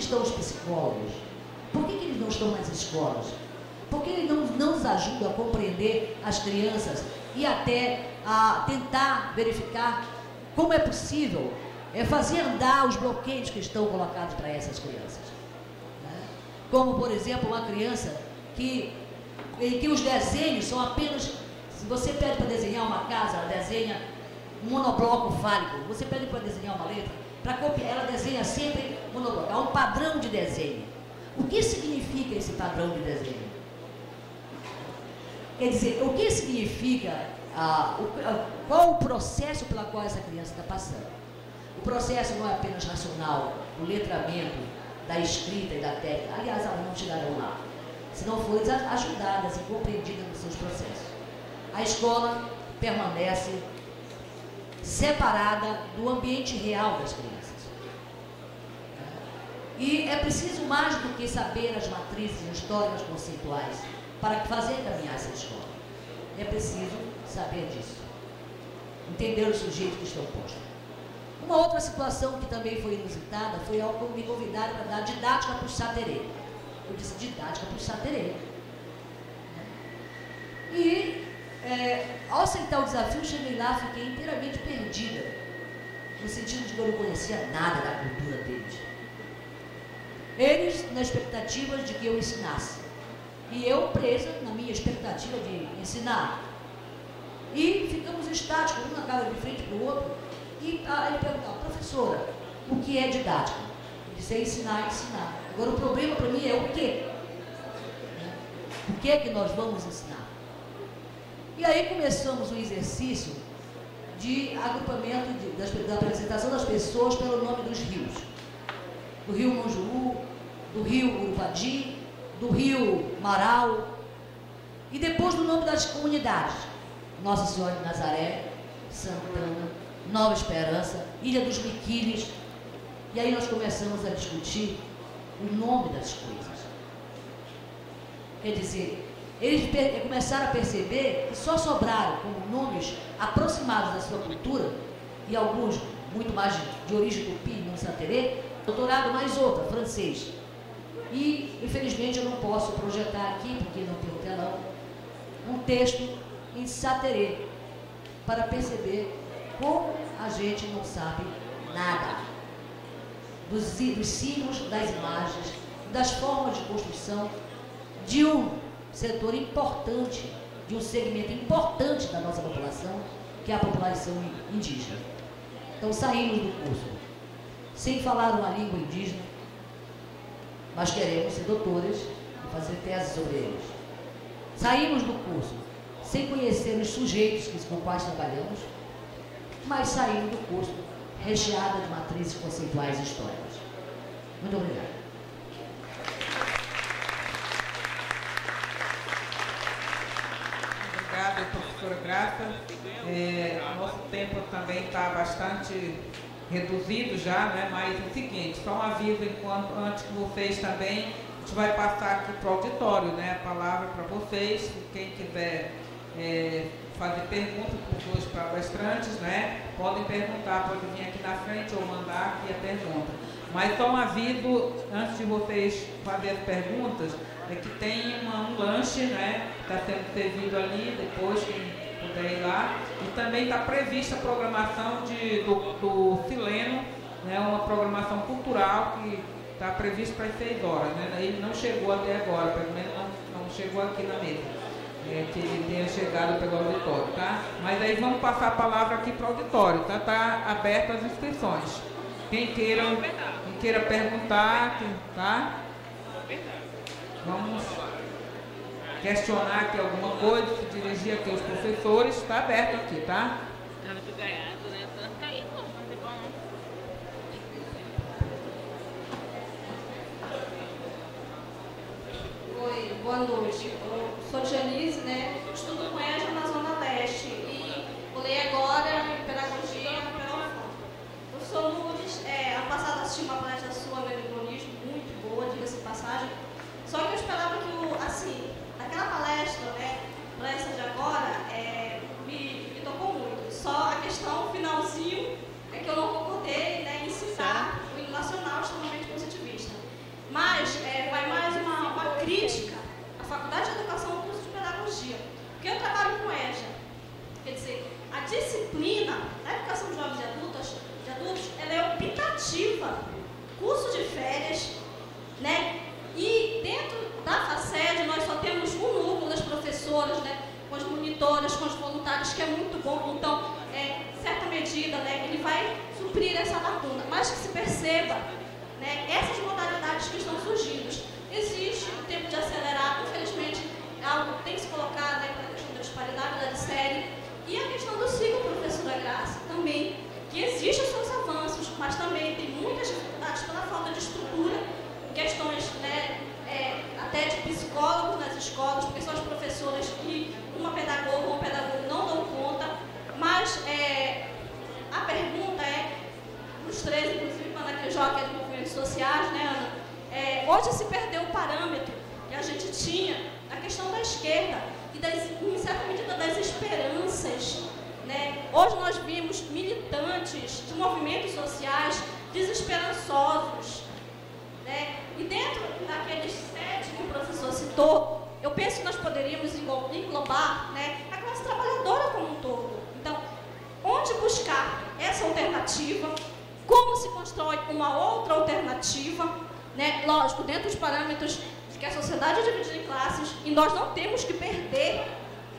estão os psicólogos? Por que eles não estão nas escolas? Por que eles não nos ajudam a compreender as crianças e até a tentar verificar como é possível fazer andar os bloqueios que estão colocados para essas crianças? Né? Como, por exemplo, uma criança em que os desenhos são apenas... Se você pede para desenhar uma casa, ela desenha um monobloco fálico. Você pede para desenhar uma letra, para copiar, ela desenha sempre monobloco. Há um padrão de desenho. O que significa esse padrão de desenho? Quer dizer, o que significa, qual o processo pela qual essa criança está passando? O processo não é apenas racional, o letramento da escrita e da técnica. Aliás, elas não chegarão lá, se não forem ajudadas e compreendidas nos seus processos. A escola permanece separada do ambiente real das crianças. E é preciso mais do que saber as matrizes históricas conceituais para fazer caminhar essa escola. É preciso saber disso. Entender os sujeitos que estão postos. Uma outra situação que também foi inusitada foi ao me convidaram para dar didática para o Saterê. Eu disse didática para o Saterê. E, ao aceitar o desafio, cheguei lá, fiquei inteiramente perdida, no sentido de que eu não conhecia nada da cultura deles. Eles na expectativa de que eu ensinasse. E eu presa na minha expectativa de ensinar. E ficamos estáticos, um na cara de frente para o outro. E ele perguntava, professora, o que é didática? Eu disse, é ensinar, ensinar. Agora o problema para mim é o quê? O que é que nós vamos ensinar? E aí começamos um exercício de agrupamento, da apresentação das pessoas pelo nome dos rios. Do rio Monjuru, do rio Urupadi, do rio Marau, e depois do nome das comunidades. Nossa Senhora de Nazaré, Santana, Nova Esperança, Ilha dos Miquiles. E aí nós começamos a discutir o nome das coisas. Quer dizer, eles começaram a perceber que só sobraram como nomes aproximados da sua cultura, e alguns muito mais de origem tupi, no Saterê, doutorado mais outra, francês. E, infelizmente, eu não posso projetar aqui, porque não tenho telão, um texto em Saterê, para perceber como a gente não sabe nada dos signos, das imagens, das formas de construção de um setor importante, de um segmento importante da nossa população, que é a população indígena. Então, saímos do curso sem falar uma língua indígena, mas queremos ser doutores e fazer teses sobre eles. Saímos do curso sem conhecer os sujeitos com quais trabalhamos, mas saímos do curso recheada de matrizes conceituais e históricas. Muito obrigado. Obrigada, professora Graça. Nosso tempo também está bastante reduzido já, né? Mas é o seguinte, só um aviso antes que vocês também, a gente vai passar aqui para o auditório, né? A palavra para vocês, quem quiser fazer perguntas para os dois palestrantes, né? Podem perguntar, pode vir aqui na frente ou mandar aqui a pergunta. Mas só um aviso, antes de vocês fazerem as perguntas, é que tem um lanche, né? Está sendo servido ali, depois quem puder ir lá. E também está prevista a programação do Sileno, né? Uma programação cultural que está prevista para as 6 horas, né? Ele não chegou até agora, pelo menos não chegou aqui na mesa. Que ele tenha chegado pelo auditório, tá? Mas aí vamos passar a palavra aqui para o auditório, tá? Está aberta as inscrições. Quem queira perguntar, tá? Vamos questionar aqui alguma coisa, se dirigir aqui aos professores, está aberto aqui, tá? Oi, boa noite. Eu sou Janice, né? Estudo com EJA na Zona Leste e colei agora em Pedagogia na Pelofone. Eu sou Lourdes, ano passado assisti uma palestra sua no Hedonismo, muito boa, diga-se de passagem. Só que eu esperava que, aquela palestra, né, palestra de agora, me tocou muito. Só a questão finalzinho é que eu não concordei, né, em citar o hino nacional extremamente positivista. curso de férias, né? E dentro da FACED nós só temos um núcleo das professoras, né? Com as monitoras, com os voluntários, que é muito bom. Então, em certa medida, né, ele vai suprir essa lacuna. Mas que se perceba, né, essas modalidades que estão surgindo. Existe o tempo de acelerar, infelizmente, é algo que tem que se colocar, né, para a questão da disparidade da série. E a questão do ciclo, professora Graça, também, que existe os seus avanços, mas também tem muitas dificuldades pela falta de estrutura, em questões, né, até de psicólogos nas escolas, porque são as professoras que uma pedagoga ou um pedagogo não dão conta. Mas a pergunta é, os três, inclusive, quando aqui joga de movimentos sociais, né, Ana? Hoje se perdeu o parâmetro que a gente tinha na questão da esquerda e, em certa medida, das esperanças, né? Hoje nós vimos militantes de movimentos sociais desesperançosos, né? E dentro daqueles 7 que o professor citou, eu penso que nós poderíamos englobar, né, a classe trabalhadora como um todo. Então, onde buscar essa alternativa? Como se constrói uma outra alternativa? Né? Lógico, dentro dos parâmetros de que a sociedade é dividida em classes, e nós não temos que perder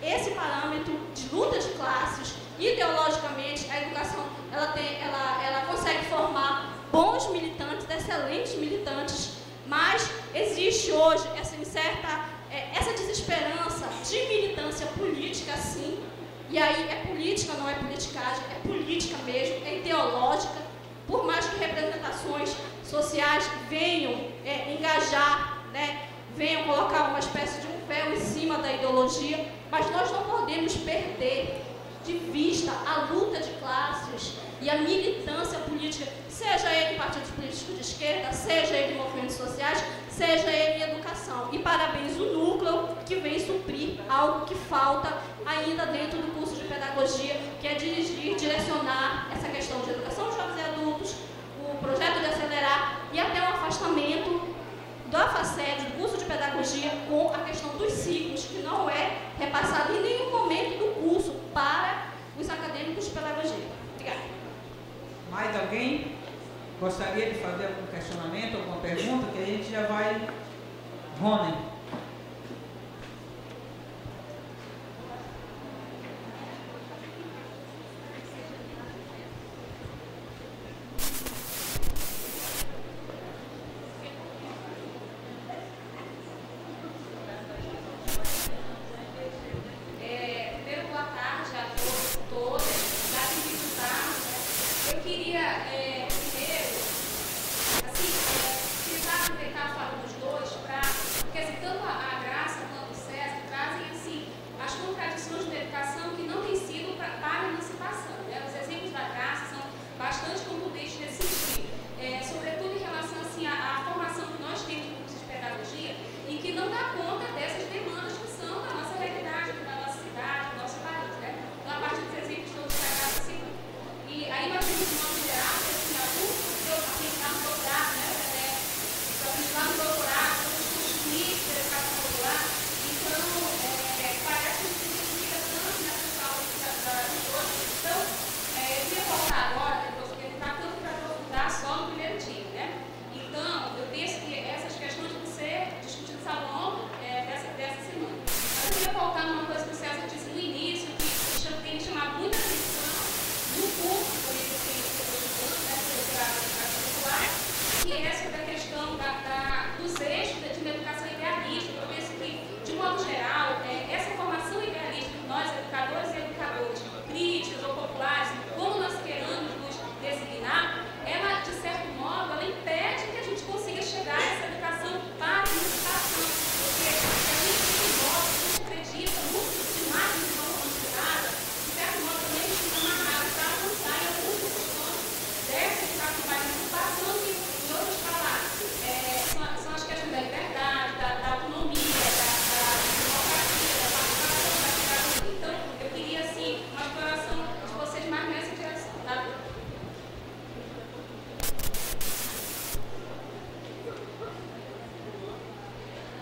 esse parâmetro de luta de classes. Ideologicamente, a educação ela consegue formar bons militantes, excelentes militantes, mas existe hoje essa desesperança de militância política, sim. E aí é política, não é politicagem, é política mesmo, é ideológica. Por mais que representações sociais venham engajar, né, venham colocar uma espécie de um véu em cima da ideologia, mas nós não podemos perder de vista a luta de classes e a militância política, seja ele em partidos políticos de esquerda, seja ele em movimentos sociais, seja ele em educação. E parabéns o núcleo que vem suprir algo que falta ainda dentro do curso de pedagogia, que é dirigir, direcionar essa questão de educação de jovens e adultos, o projeto de acelerar e até o afastamento da FACED, do curso de pedagogia, com a questão dos ciclos, que não é repassado em nenhum momento do curso para os acadêmicos de pedagogia. Obrigada. Mais alguém gostaria de fazer algum questionamento, alguma pergunta, que a gente já vai... Rony.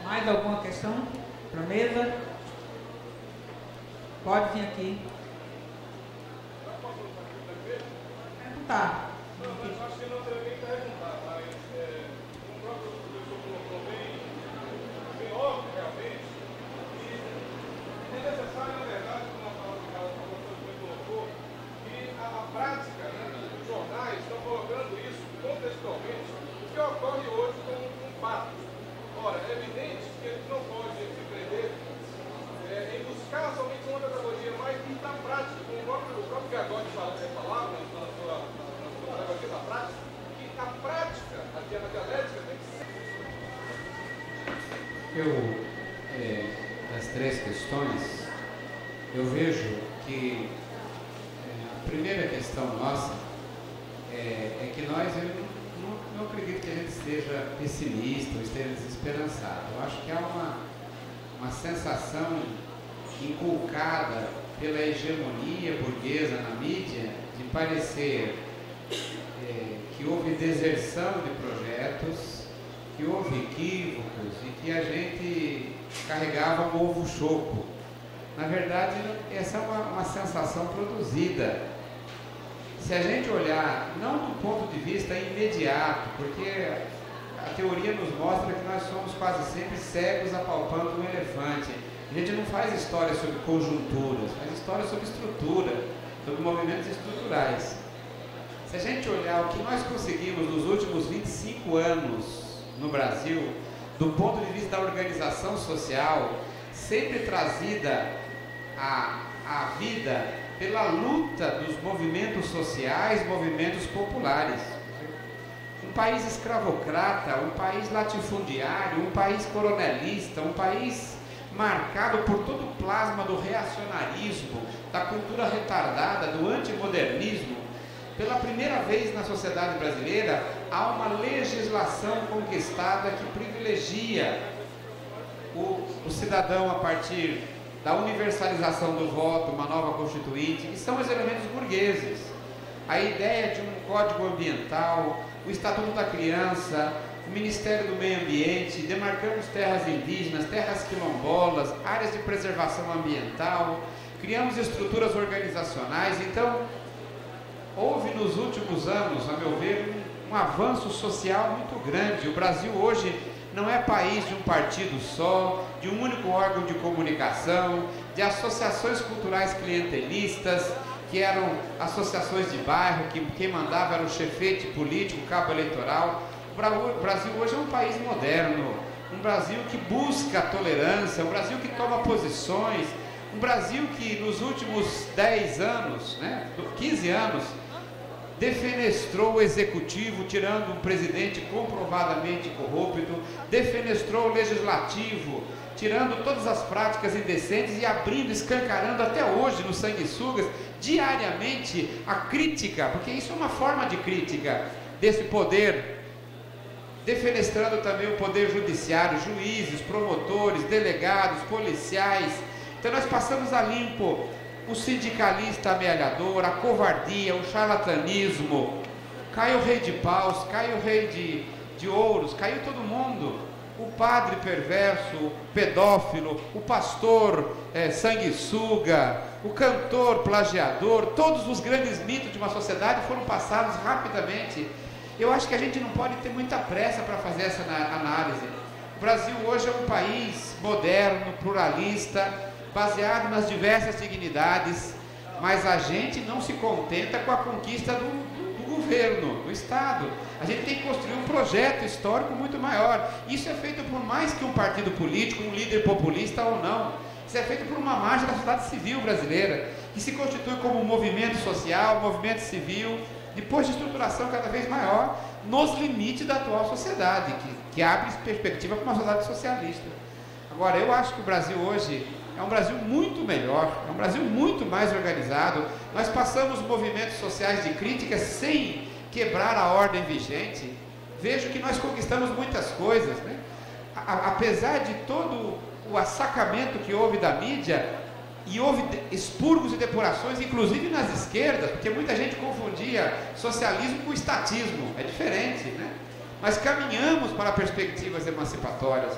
Mais alguma questão para a mesa? Pode vir aqui. Perguntar. Não, mas acho que não deve nem perguntar. move realmente. E é necessário, na verdade, como a palavra que ela colocou, que a prática, né, os jornais estão colocando isso contextualmente, o que ocorre hoje como um fato. Ora, é evidente que a gente não pode se prender em buscar somente uma categoria, mas na prática, como o próprio Gagode falava na sua pedagogia da prática, que a prática, a dialética, tem que ser. Das três questões, eu vejo que a primeira questão nossa é que nós, eu não acredito que a gente esteja pessimista ou esteja desesperançado. Eu acho que há uma sensação inculcada pela hegemonia burguesa na mídia de parecer que houve deserção de projetos, que houve equívocos e que a gente carregava um ovo choco. Na verdade, essa é uma sensação produzida. Se a gente olhar, não do ponto de vista imediato, porque a teoria nos mostra que nós somos quase sempre cegos apalpando um elefante. A gente não faz história sobre conjunturas, faz história sobre estrutura, sobre movimentos estruturais. Se a gente olhar o que nós conseguimos nos últimos 25 anos no Brasil, do ponto de vista da organização social, sempre trazida à vida pela luta dos movimentos sociais, movimentos populares. Um país escravocrata, um país latifundiário, um país coronelista, um país marcado por todo o plasma do reacionarismo, da cultura retardada, do antimodernismo. Pela primeira vez na sociedade brasileira, há uma legislação conquistada que privilegia o cidadão a partir da universalização do voto, uma nova constituinte, que são os elementos burgueses. A ideia de um código ambiental, o Estatuto da Criança, o Ministério do Meio Ambiente, demarcamos terras indígenas, terras quilombolas, áreas de preservação ambiental, criamos estruturas organizacionais. Então, houve nos últimos anos, a meu ver, um avanço social muito grande. O Brasil hoje não é país de um partido só, de um único órgão de comunicação, de associações culturais clientelistas, que eram associações de bairro, que quem mandava era o chefete político, cabo eleitoral. O Brasil hoje é um país moderno, um Brasil que busca a tolerância, um Brasil que toma posições, um Brasil que nos últimos 10 anos, 15 anos, defenestrou o executivo, tirando um presidente comprovadamente corrupto, defenestrou o legislativo, tirando todas as práticas indecentes e abrindo, escancarando até hoje nos sanguessugas, diariamente, a crítica, porque isso é uma forma de crítica desse poder, defenestrando também o poder judiciário, juízes, promotores, delegados, policiais. Então nós passamos a limpo o sindicalista amealhador, a covardia, o charlatanismo. Cai o rei de paus, cai o rei de ouros, caiu todo mundo. O padre perverso, o pedófilo, o pastor sanguessuga, o cantor plagiador, todos os grandes mitos de uma sociedade foram passados rapidamente. Eu acho que a gente não pode ter muita pressa para fazer essa análise. O Brasil hoje é um país moderno, pluralista, baseado nas diversas dignidades, mas a gente não se contenta com a conquista do governo, do Estado. A gente tem que construir um projeto histórico muito maior. Isso é feito por mais que um partido político, um líder populista ou não. Isso é feito por uma margem da sociedade civil brasileira, que se constitui como um movimento social, um movimento civil, depois de estruturação cada vez maior, nos limites da atual sociedade, que abre perspectiva para uma sociedade socialista. Agora, eu acho que o Brasil hoje é um Brasil muito melhor, é um Brasil muito mais organizado. Nós passamos movimentos sociais de crítica sem quebrar a ordem vigente. Vejo que nós conquistamos muitas coisas, né? Apesar de todo o assacamento que houve da mídia, e houve expurgos e depurações, inclusive nas esquerdas, porque muita gente confundia socialismo com estatismo, é diferente, né? Mas caminhamos para perspectivas emancipatórias.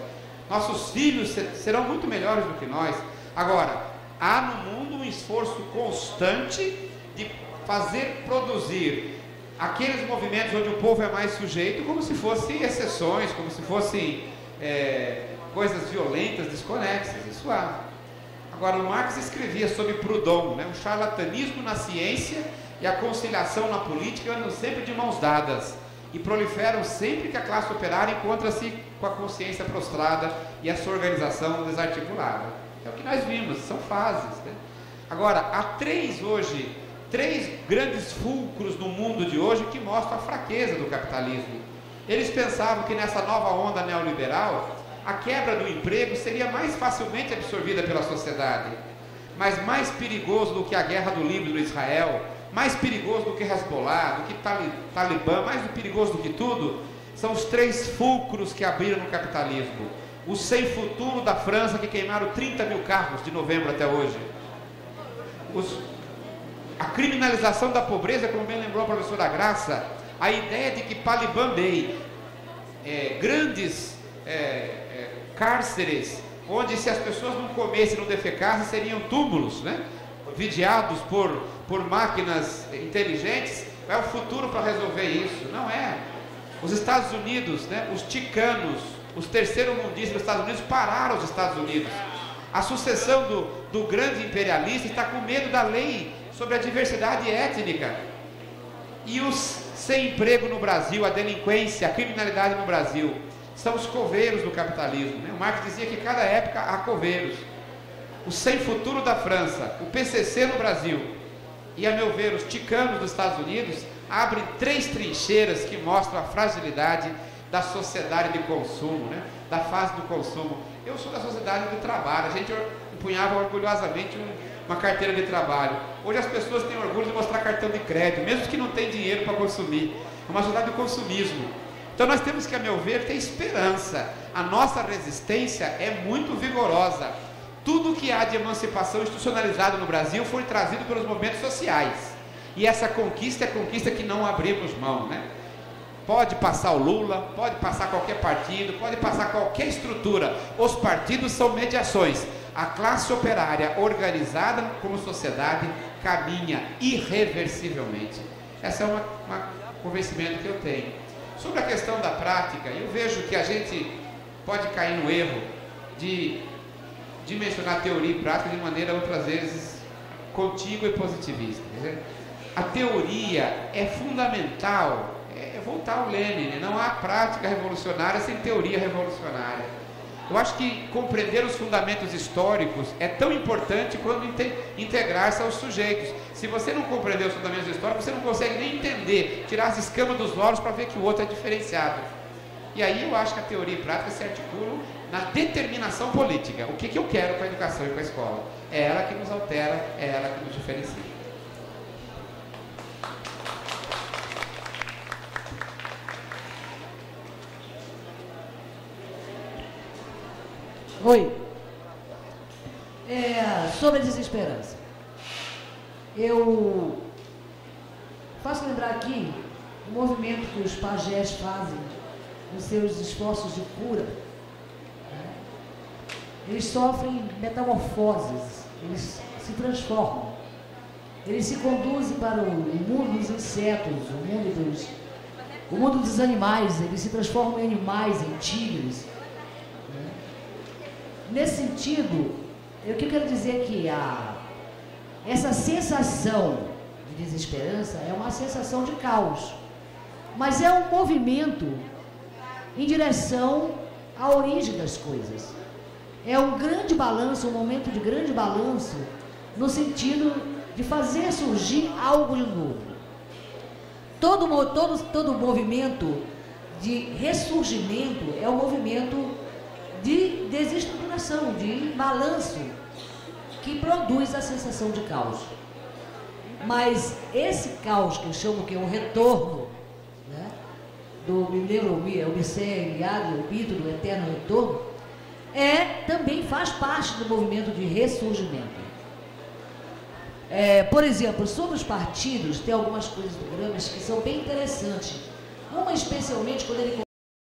Nossos filhos serão muito melhores do que nós. Agora, há no mundo um esforço constante de fazer produzir aqueles movimentos onde o povo é mais sujeito, como se fossem exceções, como se fossem coisas violentas, desconexas, isso há. Agora, o Marx escrevia sobre Proudhon, né? O charlatanismo na ciência e a conciliação na política andam sempre de mãos dadas e proliferam sempre que a classe operária encontra-se com a consciência prostrada e a sua organização desarticulada. É o que nós vimos, são fases, né? Agora, há três grandes fulcros no mundo de hoje que mostram a fraqueza do capitalismo. Eles pensavam que nessa nova onda neoliberal, a quebra do emprego seria mais facilmente absorvida pela sociedade, mas mais perigoso do que a guerra do Líbano e Israel, mais perigoso do que Hezbollah, do que Talibã, mais perigoso do que tudo, são os três fulcros que abriram no capitalismo. O sem futuro da França, que queimaram 30 mil carros de novembro até hoje. A criminalização da pobreza, como bem lembrou a professora Graça, a ideia de que Paliban Bay, grandes cárceres, onde se as pessoas não comessem, não defecassem, seriam túmulos, né? Vigiados por máquinas inteligentes, é o futuro para resolver isso. Não é. Os Estados Unidos, né, os ticanos, os terceiro-mundistas dos Estados Unidos pararam os Estados Unidos. A sucessão do grande imperialista está com medo da lei sobre a diversidade étnica. E os sem emprego no Brasil, a delinquência, a criminalidade no Brasil, são os coveiros do capitalismo, né? O Marx dizia que cada época há coveiros. O sem futuro da França, o PCC no Brasil e, a meu ver, os ticanos dos Estados Unidos abrem três trincheiras que mostram a fragilidade da sociedade de consumo, né? Da fase do consumo. Eu sou da sociedade do trabalho, a gente empunhava orgulhosamente uma carteira de trabalho. Hoje as pessoas têm orgulho de mostrar cartão de crédito, mesmo que não tenham dinheiro para consumir. É uma sociedade do consumismo. Então nós temos que, a meu ver, ter esperança. A nossa resistência é muito vigorosa. Tudo que há de emancipação institucionalizada no Brasil foi trazido pelos movimentos sociais. E essa conquista é conquista que não abrimos mão, né? Pode passar o Lula, pode passar qualquer partido, pode passar qualquer estrutura. Os partidos são mediações. A classe operária organizada como sociedade caminha irreversivelmente. Esse é um convencimento que eu tenho. Sobre a questão da prática, eu vejo que a gente pode cair no erro de mencionar teoria e prática de maneira, outras vezes, contígua e positivista. A teoria é fundamental, voltar ao Lenin, não há prática revolucionária sem teoria revolucionária. Eu acho que compreender os fundamentos históricos é tão importante quanto integrar-se aos sujeitos. Se você não compreender os fundamentos históricos, você não consegue nem entender, tirar as escamas dos loros para ver que o outro é diferenciado. E aí eu acho que a teoria e a prática se articulam na determinação política. O que eu quero com a educação e com a escola? É ela que nos altera, é ela que nos diferencia. Oi. Sobre a desesperança. Eu faço lembrar aqui o movimento que os pajés fazem nos seus esforços de cura. Eles sofrem metamorfoses, eles se transformam. Eles se conduzem para o mundo dos insetos, o mundo dos animais, eles se transformam em animais, em tigres. Nesse sentido, o que eu quero dizer é que essa sensação de desesperança é uma sensação de caos, mas é um movimento em direção à origem das coisas. É um grande balanço, um momento de grande balanço, no sentido de fazer surgir algo de novo. Todo movimento de ressurgimento é um movimento de desestruturação, de balanço, que produz a sensação de caos. Mas esse caos, que eu chamo que é o retorno, né, me lembra o Mircea Eliade, o mito do eterno retorno, também faz parte do movimento de ressurgimento. Por exemplo, sobre os partidos, tem algumas coisas do Gramsci que são bem interessantes. Uma especialmente quando ele